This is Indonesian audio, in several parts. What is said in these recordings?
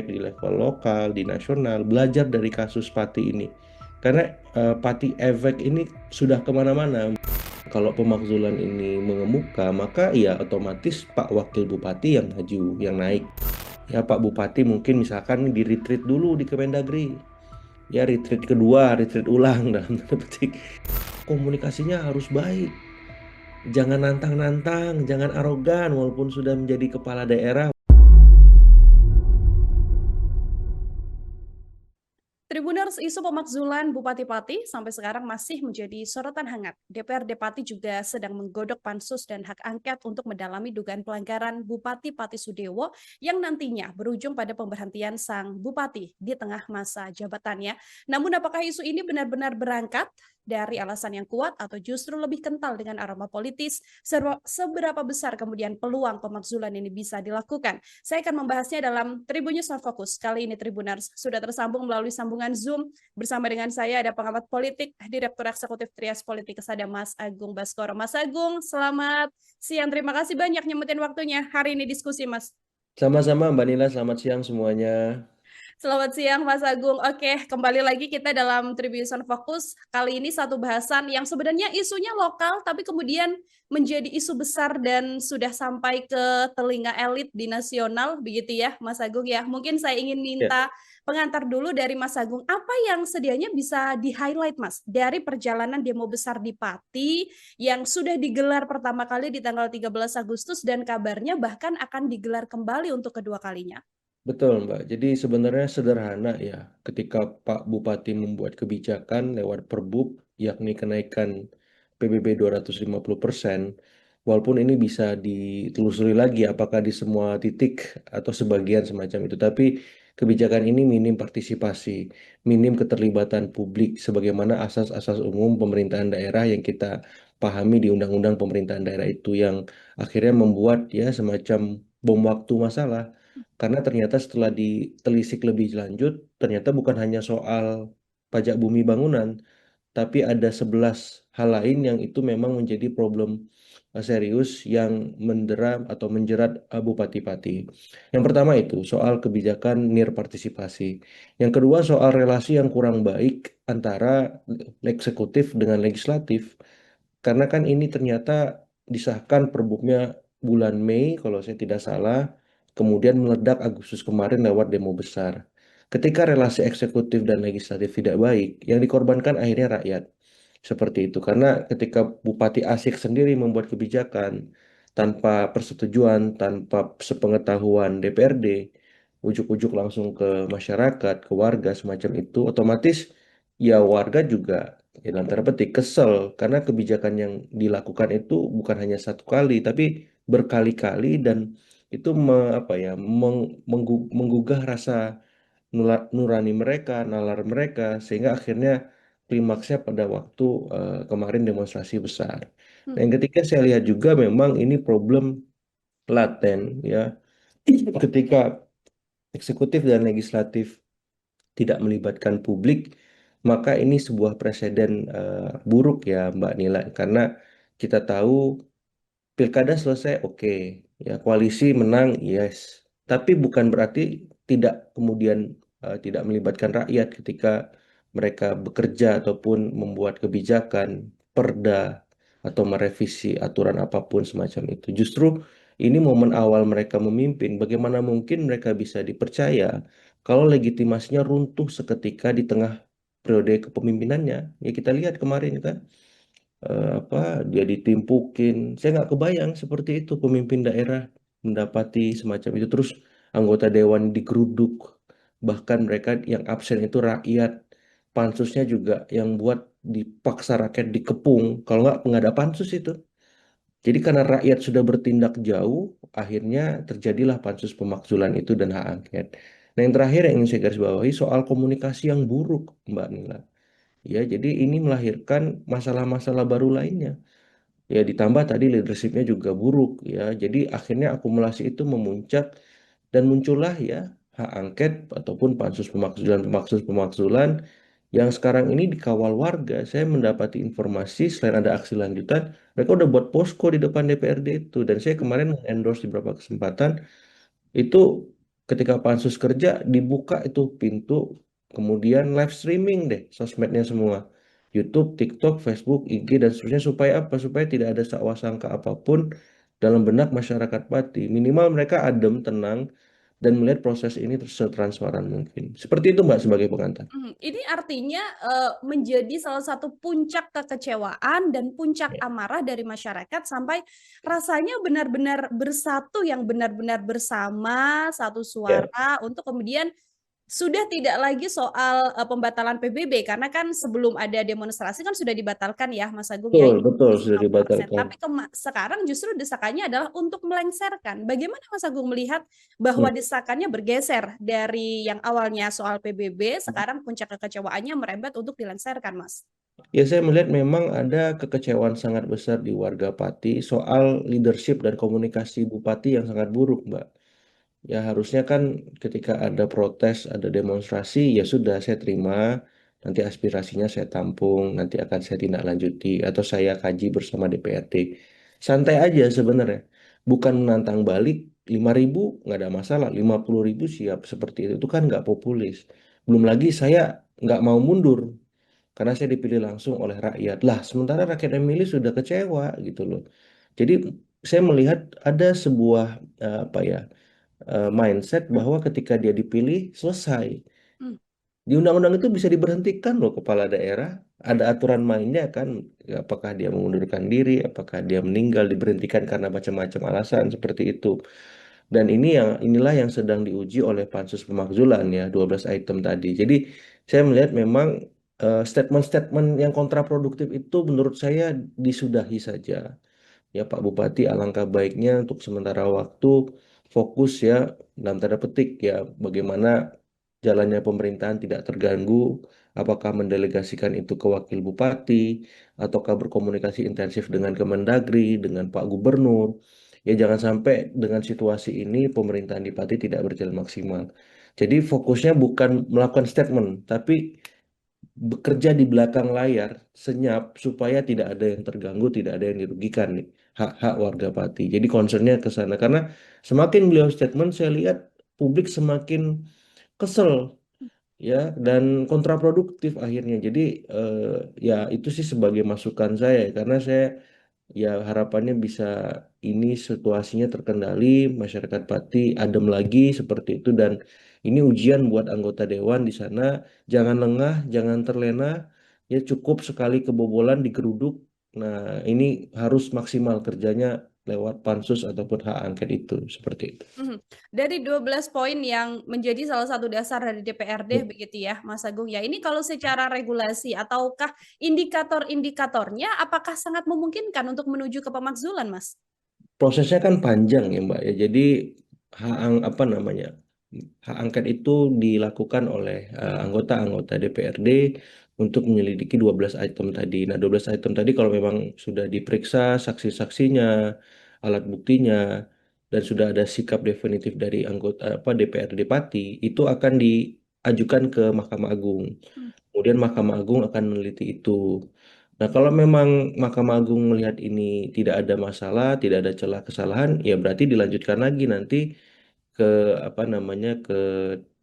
baik di level lokal, di nasional, belajar dari kasus Pati ini. Karena Pati efek ini sudah kemana-mana. Kalau pemakzulan ini mengemuka, maka ya otomatis Pak Wakil Bupati yang maju, yang naik. Ya Pak Bupati mungkin misalkan di retreat dulu di Kemendagri. Ya retreat kedua, retreat ulang dalam tanda petik. Komunikasinya harus baik. Jangan nantang-nantang, jangan arogan walaupun sudah menjadi kepala daerah. Tribuners, isu pemakzulan Bupati Pati sampai sekarang masih menjadi sorotan hangat. DPRD Pati juga sedang menggodok pansus dan hak angket untuk mendalami dugaan pelanggaran Bupati Pati Sudewo yang nantinya berujung pada pemberhentian sang Bupati di tengah masa jabatannya. Namun apakah isu ini benar-benar berangkat dari alasan yang kuat atau justru lebih kental dengan aroma politis? Seberapa besar kemudian peluang pemakzulan ini bisa dilakukan? Saya akan membahasnya dalam Tribun News on Focus. Kali ini Tribuners sudah tersambung melalui sambungan Zoom. Bersama dengan saya ada pengamat politik, Direktur Eksekutif Trias Politik Kesada Mas Agung Baskoro. Mas Agung, selamat siang. Terima kasih banyak nyempetin waktunya hari ini diskusi, Mas. Sama-sama Mbak Nila, selamat siang semuanya. Selamat siang Mas Agung. Oke, kembali lagi kita dalam Tribun Fokus. Kali ini satu bahasan yang sebenarnya isunya lokal, tapi kemudian menjadi isu besar dan sudah sampai ke telinga elit di nasional, begitu ya Mas Agung ya. Mungkin saya ingin Ya, minta pengantar dulu dari Mas Agung. Apa yang sedianya bisa di-highlight Mas dari perjalanan demo besar di Pati yang sudah digelar pertama kali di tanggal 13 Agustus dan kabarnya bahkan akan digelar kembali untuk kedua kalinya. betul Mbak. Jadi sebenarnya sederhana ya, ketika Pak Bupati membuat kebijakan lewat Perbub, yakni kenaikan PBB 250%, walaupun ini bisa ditelusuri lagi apakah di semua titik atau sebagian semacam itu, tapi kebijakan ini minim partisipasi, minim keterlibatan publik, sebagaimana asas-asas umum pemerintahan daerah yang kita pahami di Undang-Undang Pemerintahan Daerah itu yang akhirnya membuat ya semacam bom waktu masalah. Karena ternyata setelah ditelisik lebih lanjut, ternyata bukan hanya soal pajak bumi bangunan, tapi ada 11 hal lain yang itu memang menjadi problem serius yang mendera atau menjerat Bupati Pati. Yang pertama itu soal kebijakan nir partisipasi. Yang kedua soal relasi yang kurang baik antara eksekutif dengan legislatif. Karena kan ini ternyata disahkan perbuknya bulan Mei kalau saya tidak salah, kemudian meledak Agustus kemarin lewat demo besar. Ketika relasi eksekutif dan legislatif tidak baik, yang dikorbankan akhirnya rakyat. Seperti itu. Karena ketika Bupati Asik sendiri membuat kebijakan tanpa persetujuan, tanpa sepengetahuan DPRD, ujuk-ujuk langsung ke masyarakat, ke warga semacam itu, otomatis ya warga juga ya dalam tanda petik kesel karena kebijakan yang dilakukan itu bukan hanya satu kali tapi berkali-kali dan itu apa ya menggugah rasa nurani mereka, nalar mereka sehingga akhirnya klimaksnya pada waktu kemarin demonstrasi besar. Dan Hmm. yang ketiga saya lihat juga memang ini problem laten ya ketika eksekutif dan legislatif tidak melibatkan publik, maka ini sebuah presiden buruk ya Mbak Nila, karena kita tahu pilkada selesai, oke, ya koalisi menang, yes, tapi bukan berarti tidak kemudian tidak melibatkan rakyat ketika mereka bekerja ataupun membuat kebijakan, perda atau merevisi aturan apapun semacam itu. Justru ini momen awal mereka memimpin. Bagaimana mungkin mereka bisa dipercaya kalau legitimasinya runtuh seketika di tengah periode kepemimpinannya? Ya kita lihat kemarin kan apa dia ditimpukin. Saya nggak kebayang seperti itu pemimpin daerah mendapati semacam itu. Terus anggota dewan digeruduk, bahkan mereka yang absen itu rakyat. Pansusnya juga yang buat dipaksa rakyat dikepung. Kalau nggak ada pansus itu. Jadi karena rakyat sudah bertindak jauh, akhirnya terjadilah pansus pemakzulan itu dan hak angket. Nah yang terakhir yang ingin saya garis bawahi soal komunikasi yang buruk, Mbak Nila. Ya, jadi ini melahirkan masalah-masalah baru lainnya. Ya ditambah tadi leadershipnya juga buruk ya. Jadi akhirnya akumulasi itu memuncak dan muncullah ya hak angket ataupun pansus pemakzulan yang sekarang ini dikawal warga. Saya mendapati informasi selain ada aksi lanjutan, mereka udah buat posko di depan DPRD itu. Dan saya kemarin endorse di beberapa kesempatan itu ketika pansus kerja dibuka itu pintu, kemudian live streaming deh sosmednya semua. YouTube, TikTok, Facebook, IG, dan seterusnya supaya apa? Supaya tidak ada sakwa sangka apapun dalam benak masyarakat Pati. Minimal mereka adem, tenang, dan melihat proses ini setransparan mungkin. Seperti itu Mbak sebagai pengantar. Ini artinya menjadi salah satu puncak kekecewaan dan puncak Ya. amarah dari masyarakat sampai rasanya benar-benar bersatu yang benar-benar bersama satu Ya, suara untuk kemudian sudah tidak lagi soal pembatalan PBB karena kan sebelum ada demonstrasi kan sudah dibatalkan ya Mas Agung ya betul, yang betul sudah 75%. dibatalkan. Tapi sekarang justru desakannya adalah untuk melengsarkan. Bagaimana Mas Agung melihat bahwa Hmm. desakannya bergeser dari yang awalnya soal PBB, sekarang puncak kekecewaannya merembet untuk dilengsarkan, Mas? Ya, saya melihat memang ada kekecewaan sangat besar di warga Pati soal leadership dan komunikasi Bupati yang sangat buruk, Mbak. Ya, harusnya kan ketika ada protes, ada demonstrasi, ya sudah saya terima, nanti aspirasinya saya tampung, nanti akan saya tindak lanjuti, atau saya kaji bersama DPRD. Santai aja sebenarnya. Bukan menantang balik, 5.000 nggak ada masalah, 50.000 siap seperti itu kan nggak populis. Belum lagi saya nggak mau mundur, karena saya dipilih langsung oleh rakyat. Lah, sementara rakyat yang milih sudah kecewa gitu loh. Jadi saya melihat ada sebuah apa ya mindset bahwa ketika dia dipilih selesai. Hmm. Di undang-undang itu bisa diberhentikan loh kepala daerah. Ada aturan mainnya kan, apakah dia mengundurkan diri, apakah dia meninggal, diberhentikan karena macam-macam alasan seperti itu. Dan inilah yang sedang diuji oleh Pansus Pemakzulan ya, 12 item tadi. Jadi saya melihat memang statement-statement yang kontraproduktif itu menurut saya disudahi saja. Ya Pak Bupati, alangkah baiknya untuk sementara waktu fokus ya dalam tanda petik ya bagaimana jalannya pemerintahan tidak terganggu, apakah mendelegasikan itu ke wakil bupati ataukah berkomunikasi intensif dengan Kemendagri, dengan Pak Gubernur. Ya jangan sampai dengan situasi ini pemerintahan di Pati tidak berjalan maksimal. Jadi fokusnya bukan melakukan statement, tapi bekerja di belakang layar senyap supaya tidak ada yang terganggu, tidak ada yang dirugikan nih hak-hak warga Pati. Jadi concernnya ke sana karena semakin beliau statement saya lihat publik semakin kesel ya dan kontraproduktif akhirnya. Jadi eh, ya itu sih sebagai masukan saya karena saya ya harapannya bisa ini situasinya terkendali, masyarakat Pati adem lagi seperti itu dan ini ujian buat anggota dewan di sana. Jangan lengah, jangan terlena, ya cukup sekali kebobolan digeruduk. Nah, ini harus maksimal kerjanya lewat pansus ataupun hak angket itu seperti itu. Dari 12 poin yang menjadi salah satu dasar dari DPRD begitu ya, Mas Agung ya. Ini kalau secara regulasi ataukah indikator-indikatornya apakah sangat memungkinkan untuk menuju ke pemakzulan, Mas? Prosesnya kan panjang ya Mbak ya. Jadi apa namanya hak angket itu dilakukan oleh anggota-anggota DPRD untuk menyelidiki 12 item tadi. Nah, 12 item tadi kalau memang sudah diperiksa saksi-saksinya, alat buktinya, dan sudah ada sikap definitif dari anggota apa DPRD Pati, itu akan diajukan ke Mahkamah Agung. Hmm. Kemudian Mahkamah Agung akan meneliti itu. Nah, kalau memang Mahkamah Agung melihat ini tidak ada masalah, tidak ada celah kesalahan, ya berarti dilanjutkan lagi nanti ke apa namanya ke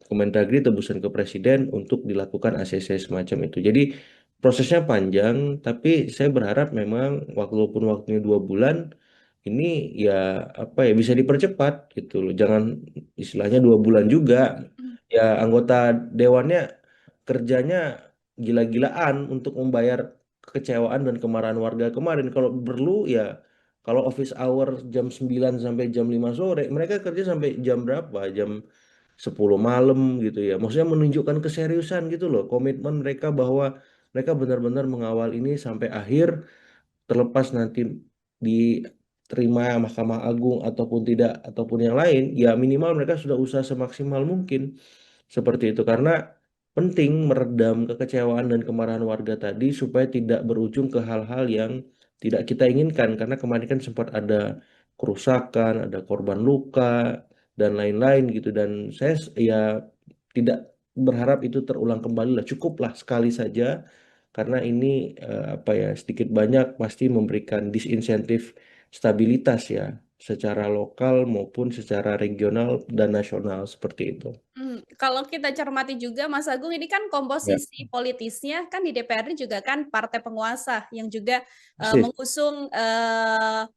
Kemendagri tebusan ke Presiden untuk dilakukan ACC semacam itu. Jadi prosesnya panjang, tapi saya berharap memang walaupun waktunya 2 bulan, ini ya apa ya bisa dipercepat gitu loh. Jangan istilahnya 2 bulan juga. Hmm. Ya anggota dewannya kerjanya gila-gilaan untuk membayar kekecewaan dan kemarahan warga kemarin. Kalau perlu ya kalau office hour jam 9 sampai jam 5 sore, mereka kerja sampai jam berapa? Jam 10 malam gitu ya. Maksudnya menunjukkan keseriusan gitu loh, komitmen mereka bahwa mereka benar-benar mengawal ini sampai akhir, terlepas nanti diterima Mahkamah Agung ataupun tidak ataupun yang lain, ya minimal mereka sudah usaha semaksimal mungkin seperti itu karena penting meredam kekecewaan dan kemarahan warga tadi supaya tidak berujung ke hal-hal yang tidak kita inginkan karena kemarin kan sempat ada kerusakan, ada korban luka dan lain-lain gitu dan ya tidak berharap itu terulang kembali lah cukuplah sekali saja karena ini apa ya sedikit banyak pasti memberikan disinsentif stabilitas ya secara lokal maupun secara regional dan nasional seperti itu. Kalau kita cermati juga Mas Agung ini kan Ya, komposisi politisnya kan di DPRD juga kan partai penguasa yang juga persis. mengusung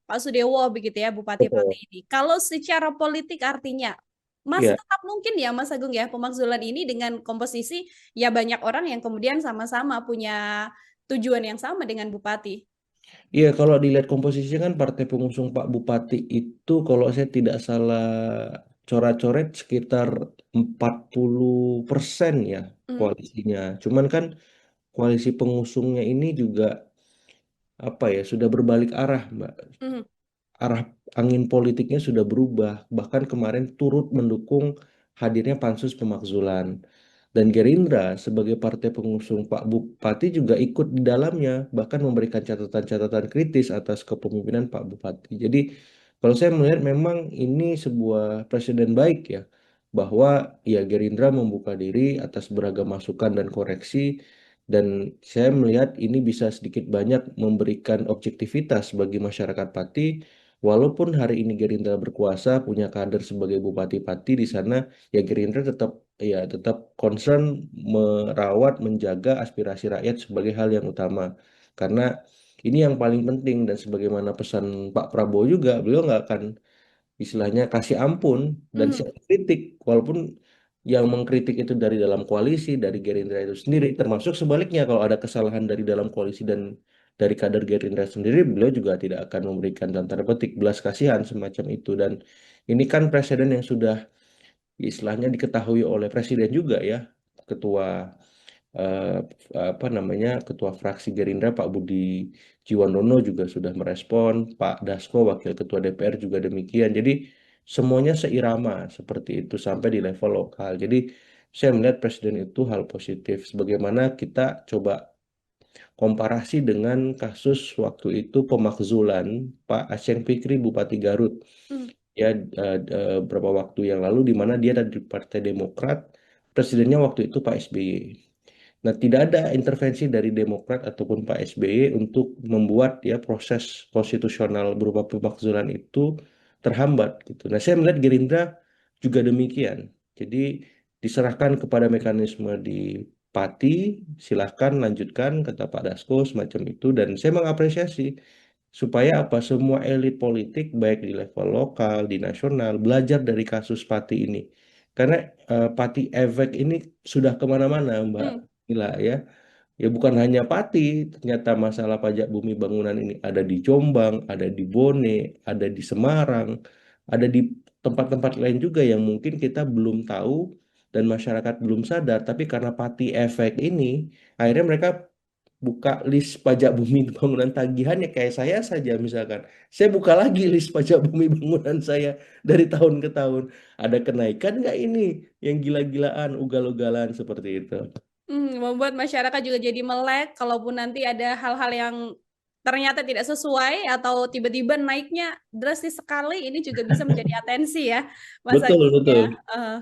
Pak Sudewo begitu ya bupati-pati Betul. ini. Kalau secara politik artinya masih Ya, tetap mungkin ya Mas Agung ya pemakzulan ini dengan komposisi ya banyak orang yang kemudian sama-sama punya tujuan yang sama dengan bupati. iya, kalau dilihat komposisinya kan partai pengusung Pak Bupati itu kalau saya tidak salah coret-coret sekitar 40% ya Mhm, koalisinya. Cuman kan koalisi pengusungnya ini juga apa ya sudah berbalik arah, Mbak. mhm, Arah angin politiknya sudah berubah. Bahkan kemarin turut mendukung hadirnya pansus pemakzulan. Dan Gerindra sebagai partai pengusung Pak Bupati juga ikut di dalamnya, bahkan memberikan catatan-catatan kritis atas kepemimpinan Pak Bupati. Jadi kalau saya melihat memang ini sebuah presiden baik ya, bahwa ya Gerindra membuka diri atas beragam masukan dan koreksi, dan saya melihat ini bisa sedikit banyak memberikan objektivitas bagi masyarakat Pati. Walaupun hari ini Gerindra berkuasa, punya kader sebagai bupati-pati di sana, ya Gerindra tetap concern merawat, menjaga aspirasi rakyat sebagai hal yang utama. Karena ini yang paling penting dan sebagaimana pesan Pak Prabowo juga, beliau nggak akan istilahnya kasih ampun dan mhm, siap kritik. Walaupun yang mengkritik itu dari dalam koalisi, dari Gerindra itu sendiri, termasuk sebaliknya kalau ada kesalahan dari dalam koalisi dan dari kader Gerindra sendiri, beliau juga tidak akan memberikan dalam tanda petik belas kasihan semacam itu. Dan ini kan presiden yang sudah istilahnya diketahui oleh presiden juga ya, ketua eh, apa namanya ketua fraksi Gerindra Pak Budi Jiwandono juga sudah merespon, Pak Dasko wakil ketua DPR juga demikian. Jadi semuanya seirama seperti itu sampai di level lokal. Jadi saya melihat presiden itu hal positif. Sebagaimana kita coba komparasi dengan kasus waktu itu pemakzulan Pak Aceng Fikri Bupati Garut mhm, ya beberapa waktu yang lalu di mana dia ada di Partai Demokrat, presidennya waktu itu Pak SBY. Nah, tidak ada intervensi dari Demokrat ataupun Pak SBY untuk membuat ya proses konstitusional berupa pemakzulan itu terhambat gitu. Nah, saya melihat Gerindra juga demikian. Jadi diserahkan kepada mekanisme di Pati, silahkan lanjutkan kata Pak Dasko semacam itu dan saya mengapresiasi supaya apa semua elit politik baik di level lokal, di nasional belajar dari kasus Pati ini. Karena Pati efek ini sudah kemana-mana, Mbak. mhm. Gila ya. Ya bukan hanya Pati, ternyata masalah pajak bumi bangunan ini ada di Jombang, ada di Bone, ada di Semarang, ada di tempat-tempat lain juga yang mungkin kita belum tahu dan masyarakat belum sadar. Tapi karena Pati efek ini, akhirnya mereka buka list pajak bumi bangunan tagihan ya kayak saya saja misalkan. Saya buka lagi list pajak bumi bangunan saya dari tahun ke tahun. Ada kenaikan nggak ini yang gila-gilaan, ugal-ugalan seperti itu. Membuat masyarakat juga jadi melek, kalaupun nanti ada hal-hal yang ternyata tidak sesuai atau tiba-tiba naiknya drastis sekali, ini juga bisa menjadi atensi ya, Mas Betul, Agung ya. betul. Heeh.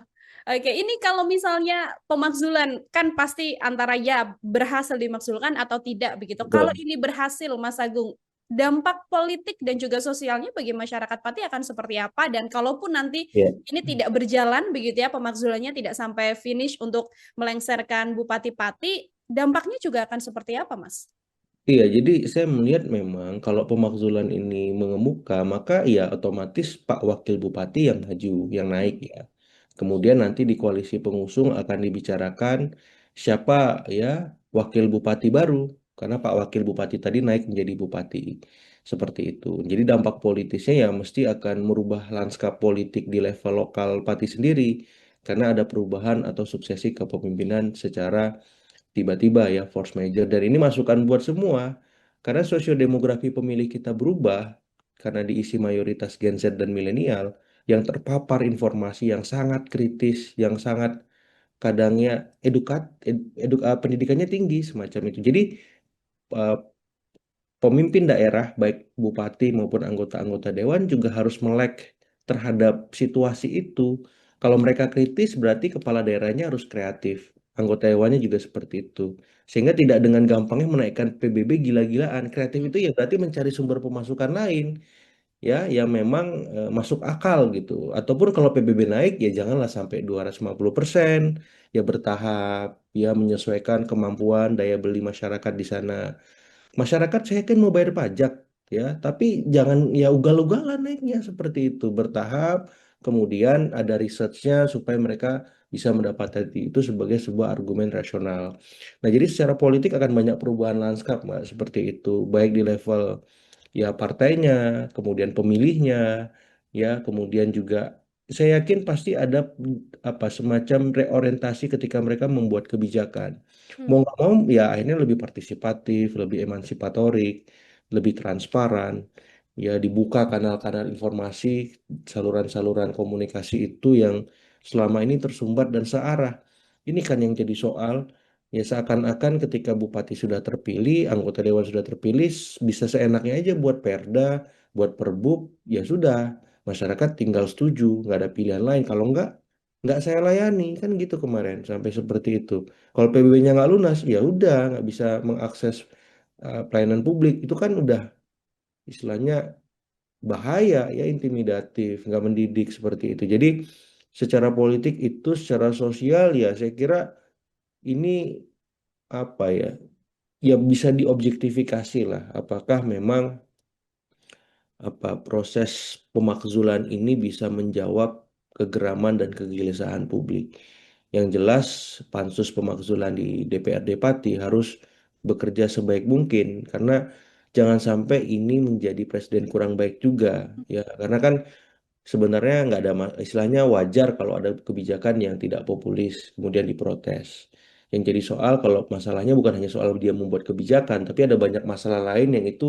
Oke, ini kalau misalnya pemakzulan kan pasti antara ya berhasil dimakzulkan atau tidak begitu. Kalau Betul. ini berhasil, Mas Agung, dampak politik dan juga sosialnya bagi masyarakat Pati akan seperti apa? Dan kalaupun nanti Ya. ini tidak berjalan begitu ya, pemakzulannya tidak sampai finish untuk melengsarkan Bupati Pati, dampaknya juga akan seperti apa, Mas? Iya, jadi saya melihat memang kalau pemakzulan ini mengemuka, maka ya otomatis Pak Wakil Bupati yang maju, yang naik Hmm. ya. Kemudian nanti di koalisi pengusung akan dibicarakan siapa ya wakil bupati baru, karena Pak Wakil Bupati tadi naik menjadi bupati. Seperti itu. Jadi dampak politisnya ya mesti akan merubah lanskap politik di level lokal Pati sendiri, karena ada perubahan atau suksesi kepemimpinan secara tiba-tiba ya force major dan ini masukan buat semua karena sosiodemografi pemilih kita berubah karena diisi mayoritas Gen Z dan milenial yang terpapar informasi yang sangat kritis, yang sangat kadangnya pendidikannya tinggi semacam itu. Jadi eh, pemimpin daerah, baik bupati maupun anggota-anggota dewan juga harus melek terhadap situasi itu. Kalau mereka kritis, berarti kepala daerahnya harus kreatif. Anggota dewannya juga seperti itu. Sehingga tidak dengan gampangnya menaikkan PBB gila-gilaan. Kreatif itu ya berarti mencari sumber pemasukan lain. ya yang memang masuk akal gitu. Ataupun kalau PBB naik ya janganlah sampai 250%, ya bertahap, ya menyesuaikan kemampuan daya beli masyarakat di sana. Masyarakat saya kan mau bayar pajak ya, tapi jangan ya ugal-ugalan naiknya seperti itu, bertahap. Kemudian ada researchnya supaya mereka bisa mendapatkan itu sebagai sebuah argumen rasional. Nah, jadi secara politik akan banyak perubahan lanskap, Mbak, seperti itu, baik di level ya partainya, kemudian pemilihnya, ya, kemudian juga saya yakin pasti ada apa semacam reorientasi ketika mereka membuat kebijakan. Mau Hmm. nggak mau ya akhirnya lebih partisipatif, lebih emansipatorik, lebih transparan, ya dibuka kanal-kanal informasi, saluran-saluran komunikasi itu yang selama ini tersumbat dan searah. Ini kan yang jadi soal. Ya seakan-akan ketika bupati sudah terpilih, anggota dewan sudah terpilih, bisa seenaknya aja buat perda, buat perbub, ya sudah, masyarakat tinggal setuju, nggak ada pilihan lain. Kalau nggak saya layani, kan gitu kemarin, sampai seperti itu. Kalau PBB-nya nggak lunas, ya udah, nggak bisa mengakses pelayanan publik, itu kan udah istilahnya bahaya, ya intimidatif, nggak mendidik seperti itu. Jadi secara politik itu, secara sosial ya saya kira ini apa ya? Ya bisa diobjektifikasi lah apakah memang apa proses pemakzulan ini bisa menjawab kegeraman dan kegelisahan publik. Yang jelas pansus pemakzulan di DPRD Pati harus bekerja sebaik mungkin karena jangan sampai ini menjadi presiden kurang baik juga ya karena kan sebenarnya nggak ada istilahnya wajar kalau ada kebijakan yang tidak populis kemudian diprotes. Yang jadi soal kalau masalahnya bukan hanya soal dia membuat kebijakan, tapi ada banyak masalah lain yang itu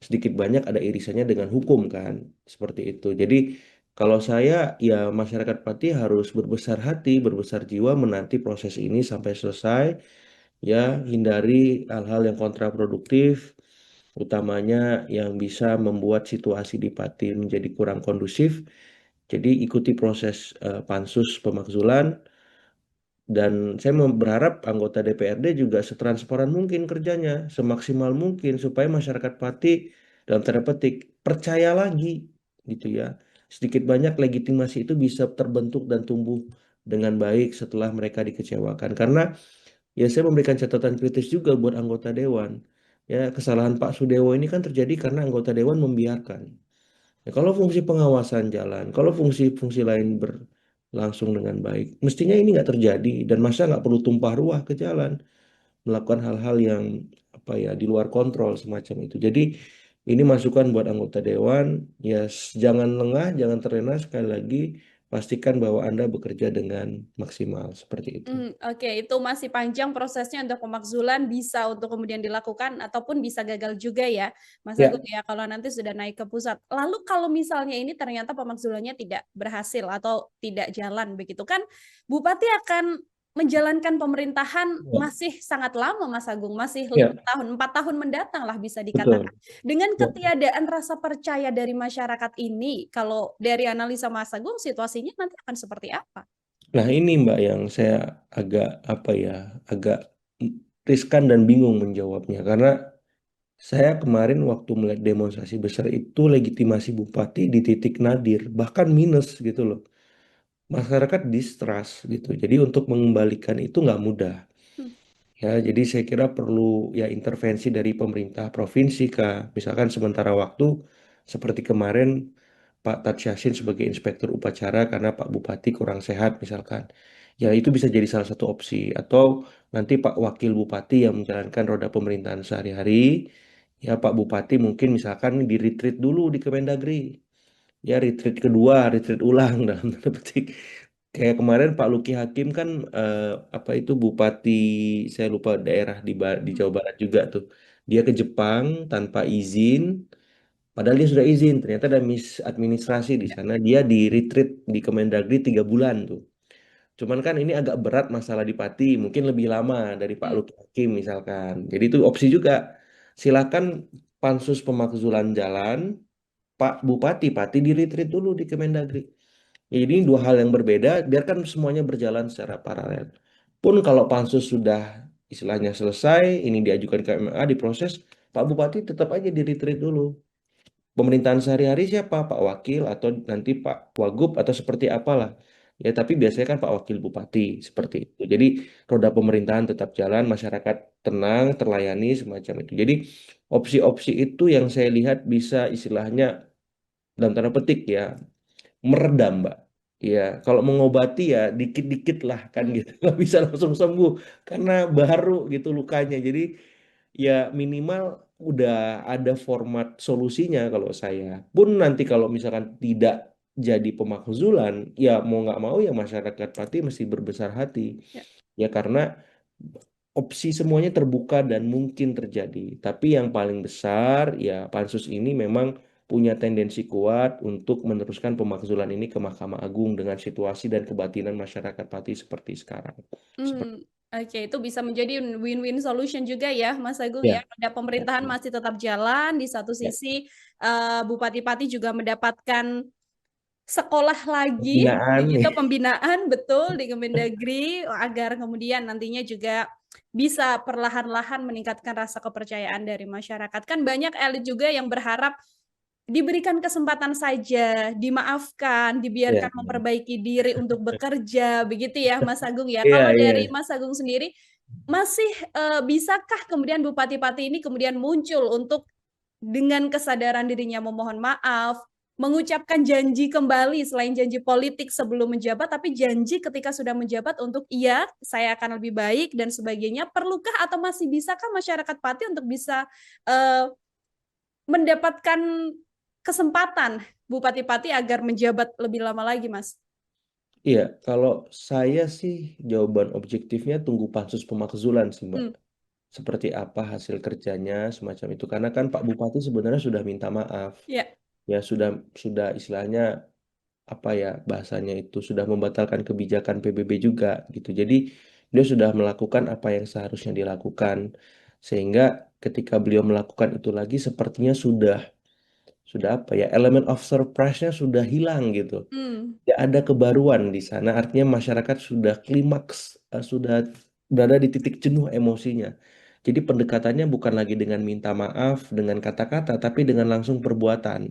sedikit banyak ada irisannya dengan hukum kan, seperti itu. Jadi kalau saya ya masyarakat Pati harus berbesar hati, berbesar jiwa menanti proses ini sampai selesai, ya hindari hal-hal yang kontraproduktif, utamanya yang bisa membuat situasi di Pati menjadi kurang kondusif. Jadi ikuti proses pansus pemakzulan dan saya berharap anggota DPRD juga setransparan mungkin kerjanya, semaksimal mungkin supaya masyarakat Pati dalam tanda petik percaya lagi gitu ya. Sedikit banyak legitimasi itu bisa terbentuk dan tumbuh dengan baik setelah mereka dikecewakan. Karena ya saya memberikan catatan kritis juga buat anggota dewan. Ya, kesalahan Pak Sudewo ini kan terjadi karena anggota dewan membiarkan. Ya, kalau fungsi pengawasan jalan, kalau fungsi-fungsi lain berlangsung dengan baik, mestinya ini nggak terjadi dan masa nggak perlu tumpah ruah ke jalan, melakukan hal-hal yang apa ya di luar kontrol semacam itu. Jadi ini masukan buat anggota dewan, ya jangan lengah, jangan terlena sekali lagi, pastikan bahwa Anda bekerja dengan maksimal seperti itu. Oke, itu masih panjang prosesnya untuk pemakzulan bisa untuk kemudian dilakukan ataupun bisa gagal juga ya, Mas Agung Ya, ya, kalau nanti sudah naik ke pusat. Lalu kalau misalnya ini ternyata pemakzulannya tidak berhasil atau tidak jalan begitu kan, Bupati akan menjalankan pemerintahan ya, masih sangat lama Mas Agung, masih 5 ya, tahun, 4 tahun mendatang lah bisa dikatakan. betul. Dengan Ya. ketiadaan rasa percaya dari masyarakat ini, kalau dari analisa Mas Agung situasinya nanti akan seperti apa? Nah, ini Mbak yang saya agak apa ya, agak riskan dan bingung menjawabnya karena saya kemarin waktu melihat demonstrasi besar itu legitimasi bupati di titik nadir, bahkan minus gitu loh. Masyarakat distrust gitu. Jadi untuk mengembalikan itu nggak mudah. Hmm. Ya, jadi saya kira perlu ya intervensi dari pemerintah provinsi Kak. Misalkan sementara waktu seperti kemarin Pak Tat Yassin sebagai inspektur upacara karena Pak Bupati kurang sehat misalkan. Ya itu bisa jadi salah satu opsi. Atau nanti Pak Wakil Bupati yang menjalankan roda pemerintahan sehari-hari. Ya Pak Bupati mungkin misalkan di retreat dulu di Kemendagri. Ya retreat kedua, retreat ulang dalam tanda petik. Kayak kemarin Pak Luki Hakim kan eh, apa itu Bupati saya lupa daerah di Jawa Barat juga tuh. Dia ke Jepang tanpa izin, padahal dia sudah izin. Ternyata ada misadministrasi di sana. Dia di retreat di Kemendagri 3 bulan tuh. Cuman kan ini agak berat masalah di Pati, mungkin lebih lama dari Pak Hmm. Luki Hakim misalkan. Jadi itu opsi juga. Silakan pansus pemakzulan jalan, Pak Bupati Pati di retreat dulu di Kemendagri. Ini dua hal yang berbeda, biarkan semuanya berjalan secara paralel. Pun kalau pansus sudah istilahnya selesai, ini diajukan ke MMA, diproses, Pak Bupati tetap aja di retreat dulu. Pemerintahan sehari-hari siapa? Pak Wakil atau nanti Pak Wagub atau seperti apalah. Ya, tapi biasanya kan Pak Wakil Bupati Hmm. seperti itu. Jadi roda pemerintahan tetap jalan, masyarakat tenang, terlayani semacam itu. Jadi opsi-opsi itu yang saya lihat bisa istilahnya dalam tanda petik ya meredam, Mbak. Ya, kalau mengobati ya dikit-dikit lah kan Hmm. gitu. Nggak bisa langsung sembuh karena baru gitu lukanya. Jadi ya minimal udah ada format solusinya kalau saya. Pun nanti kalau misalkan tidak jadi pemakzulan, ya mau nggak mau ya masyarakat Pati mesti berbesar hati. Ya. Ya karena opsi semuanya terbuka dan mungkin terjadi. Tapi yang paling besar ya pansus ini memang punya tendensi kuat untuk meneruskan pemakzulan ini ke Mahkamah Agung dengan situasi dan kebatinan masyarakat Pati seperti sekarang. Seperti Oke, itu bisa menjadi win-win solution juga ya, Mas Agung ya. ya, Roda pemerintahan masih tetap jalan, di satu ya. sisi Bupati-Pati juga mendapatkan sekolah lagi, Pembinaan begitu nih. pembinaan betul di Kemendagri agar kemudian nantinya juga bisa perlahan-lahan meningkatkan rasa kepercayaan dari masyarakat. Kan banyak elit juga yang berharap diberikan kesempatan saja, dimaafkan, Ya. dibiarkan memperbaiki diri untuk bekerja, begitu ya Mas Agung ya. Iya, Kalau iya. dari Mas Agung sendiri, masih, bisakah kemudian bupati-bupati ini kemudian muncul untuk dengan kesadaran dirinya memohon maaf, mengucapkan janji kembali selain janji politik sebelum menjabat, tapi janji ketika sudah menjabat untuk, "Iya, saya akan lebih baik," dan sebagainya. Perlukah atau masih bisakah masyarakat Pati untuk bisa, eee, mendapatkan kesempatan bupati-pati agar menjabat lebih lama lagi, Mas? Iya, kalau saya sih jawaban objektifnya tunggu pansus pemakzulan sih, Mbak. Mmm, Seperti apa hasil kerjanya semacam itu. Karena kan Pak Bupati sebenarnya sudah minta maaf. iya. Ya sudah istilahnya apa ya bahasanya itu sudah membatalkan kebijakan PBB juga gitu. Jadi dia sudah melakukan apa yang seharusnya dilakukan. Sehingga ketika beliau melakukan itu lagi sepertinya sudah apa ya elemen of surprise-nya sudah hilang gitu. Mmm, Tidak ada kebaruan di sana, artinya masyarakat sudah klimaks, sudah berada di titik jenuh emosinya. Jadi pendekatannya bukan lagi dengan minta maaf, dengan kata-kata, tapi dengan langsung perbuatan.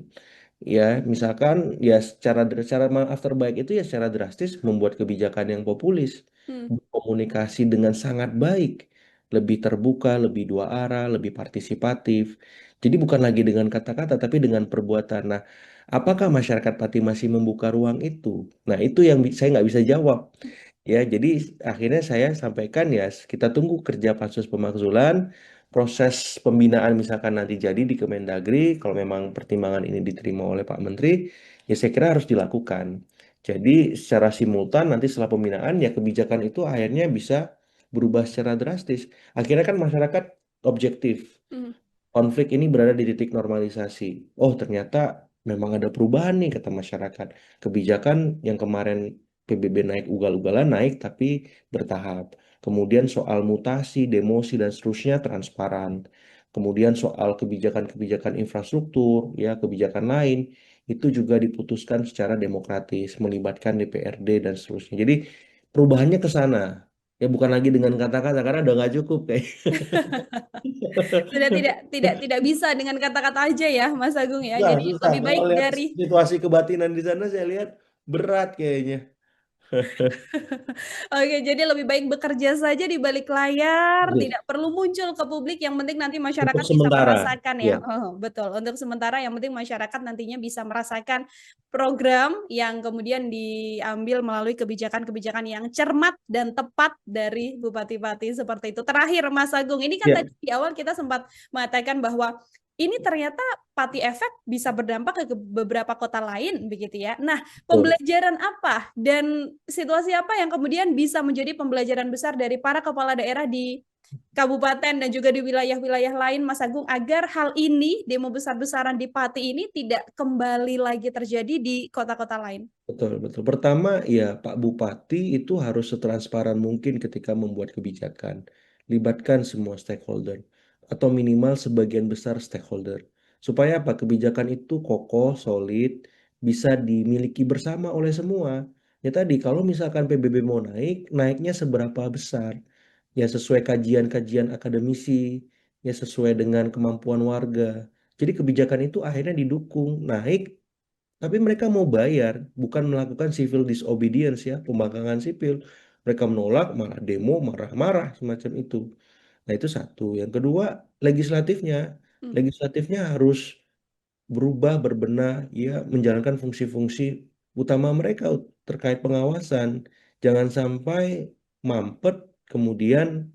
Ya, misalkan ya secara maaf terbaik itu ya secara drastis membuat kebijakan yang populis, mmm, berkomunikasi dengan sangat baik, lebih terbuka, lebih dua arah, lebih partisipatif. Jadi bukan lagi dengan kata-kata, tapi dengan perbuatan. Nah, apakah masyarakat Pati masih membuka ruang itu? Nah, itu yang saya nggak bisa jawab. Ya, jadi akhirnya saya sampaikan ya kita tunggu kerja pansus pemakzulan, proses pembinaan misalkan nanti jadi di Kemendagri, kalau memang pertimbangan ini diterima oleh Pak Menteri, ya saya kira harus dilakukan. Jadi secara simultan nanti setelah pembinaan ya kebijakan itu akhirnya bisa berubah secara drastis. Akhirnya kan masyarakat objektif. mmm, Konflik ini berada di titik normalisasi. Oh, ternyata memang ada perubahan nih kata masyarakat. Kebijakan yang kemarin PBB naik ugal-ugalan naik tapi bertahap. Kemudian soal mutasi, demosi dan seterusnya transparan. Kemudian soal kebijakan-kebijakan infrastruktur, ya kebijakan lain itu juga diputuskan secara demokratis, melibatkan DPRD dan seterusnya. Jadi perubahannya ke sana. Ya bukan lagi dengan kata-kata karena udah nggak cukup kayak. sudah tidak bisa dengan kata-kata aja ya, Mas Agung ya. Susah, Jadi susah. lebih Kalau baik lihat dari situasi kebatinan di sana, saya lihat berat kayaknya. Oke, jadi lebih baik bekerja saja di balik layar, Betul. tidak perlu muncul ke publik, yang penting nanti Untuk masyarakat bisa sementara, merasakan ya. ya, Heeh, betul. Untuk sementara yang penting masyarakat nantinya bisa merasakan program yang kemudian diambil melalui kebijakan-kebijakan yang cermat dan tepat dari bupati-bupati seperti itu. Terakhir Mas Agung, ini kan ya, tadi di awal kita sempat mengatakan bahwa ini ternyata Pati efek bisa berdampak ke beberapa kota lain begitu ya. Nah, betul. pembelajaran apa dan situasi apa yang kemudian bisa menjadi pembelajaran besar dari para kepala daerah di kabupaten dan juga di wilayah-wilayah lain, Mas Agung, agar hal ini, demo besar-besaran di Pati ini tidak kembali lagi terjadi di kota-kota lain? Betul, betul. Pertama, ya Pak Bupati itu harus setransparan mungkin ketika membuat kebijakan. Libatkan semua stakeholder atau minimal sebagian besar stakeholder. Supaya apa? Kebijakan itu kokoh, solid, bisa dimiliki bersama oleh semua. Ya tadi, kalau misalkan PBB mau naik, naiknya seberapa besar? Ya sesuai kajian-kajian akademisi, ya sesuai dengan kemampuan warga. Jadi kebijakan itu akhirnya didukung, naik, tapi mereka mau bayar, bukan melakukan civil disobedience ya, pembangkangan sipil. Mereka menolak, malah demo, marah-marah semacam itu. Nah, itu satu. Yang kedua, legislatifnya. Hmm. Legislatifnya harus berubah, berbenah, ya, menjalankan fungsi-fungsi utama mereka terkait pengawasan. Jangan sampai mampet, kemudian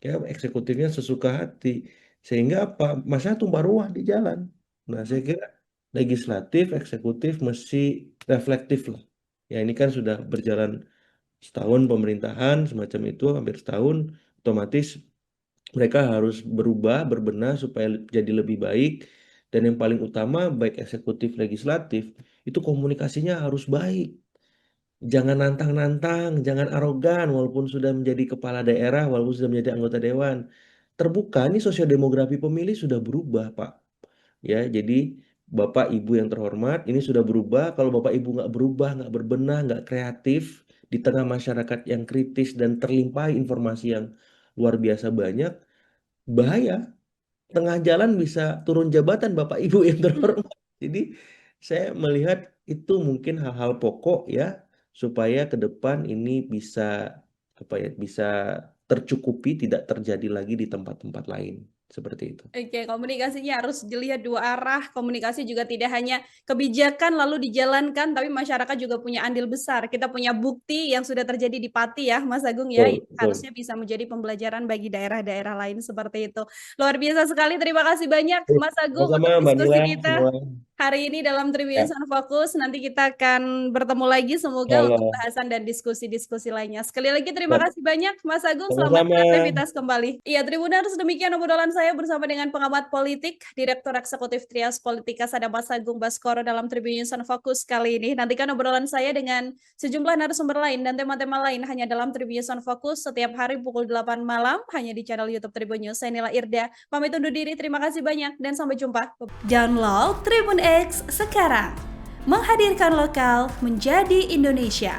ya eksekutifnya sesuka hati. Sehingga apa? Masa tumpah ruah di jalan. Nah, saya kira legislatif, eksekutif mesti reflektif lah. Ya, ini kan sudah berjalan setahun pemerintahan, semacam itu, hampir setahun, otomatis mereka harus berubah, berbenah supaya jadi lebih baik. Dan yang paling utama, baik eksekutif, legislatif, itu komunikasinya harus baik. Jangan nantang-nantang, jangan arogan, walaupun sudah menjadi kepala daerah, walaupun sudah menjadi anggota dewan. Terbuka, ini sosiodemografi pemilih sudah berubah, Pak. Ya, jadi Bapak Ibu yang terhormat, ini sudah berubah. Kalau Bapak Ibu nggak berubah, nggak berbenah, nggak kreatif di tengah masyarakat yang kritis dan terlimpahi informasi yang luar biasa banyak, bahaya. Tengah jalan bisa turun jabatan Bapak Ibu yang Hmm. terhormat. Jadi saya melihat itu mungkin hal-hal pokok ya, supaya ke depan ini bisa apa ya, bisa tercukupi, tidak terjadi lagi di tempat-tempat lain seperti itu. Oke, komunikasinya harus dilihat dua arah. Komunikasi juga tidak hanya kebijakan lalu dijalankan, tapi masyarakat juga punya andil besar. Kita punya bukti yang sudah terjadi di Pati ya, Mas Agung ya. Ini Betul, betul. harusnya bisa menjadi pembelajaran bagi daerah-daerah lain seperti itu. Luar biasa sekali. Terima kasih banyak Mas Agung Sama-sama untuk Mbak Mila diskusi kita semua. hari ini dalam Tribun Ya, Sun Fokus. Nanti kita akan bertemu lagi semoga untuk halo. bahasan dan diskusi-diskusi lainnya. Sekali lagi terima Ya, kasih banyak Mas Agung. Selamat sama-sama. beraktivitas kembali. Iya, Tribuners, demikian obrolan saya bersama dengan pengamat politik, Direktur Eksekutif Trias Politika ada Mas Agung Baskoro dalam Tribun Sun Fokus kali ini. Nantikan obrolan saya dengan sejumlah narasumber lain dan tema-tema lain hanya dalam Tribun Sun Fokus setiap hari pukul 8 malam hanya di channel YouTube Tribun News. Saya Nila Irda, pamit undur diri. Terima kasih banyak dan sampai jumpa. Download Tribun X sekarang. Menghadirkan lokal menjadi Indonesia.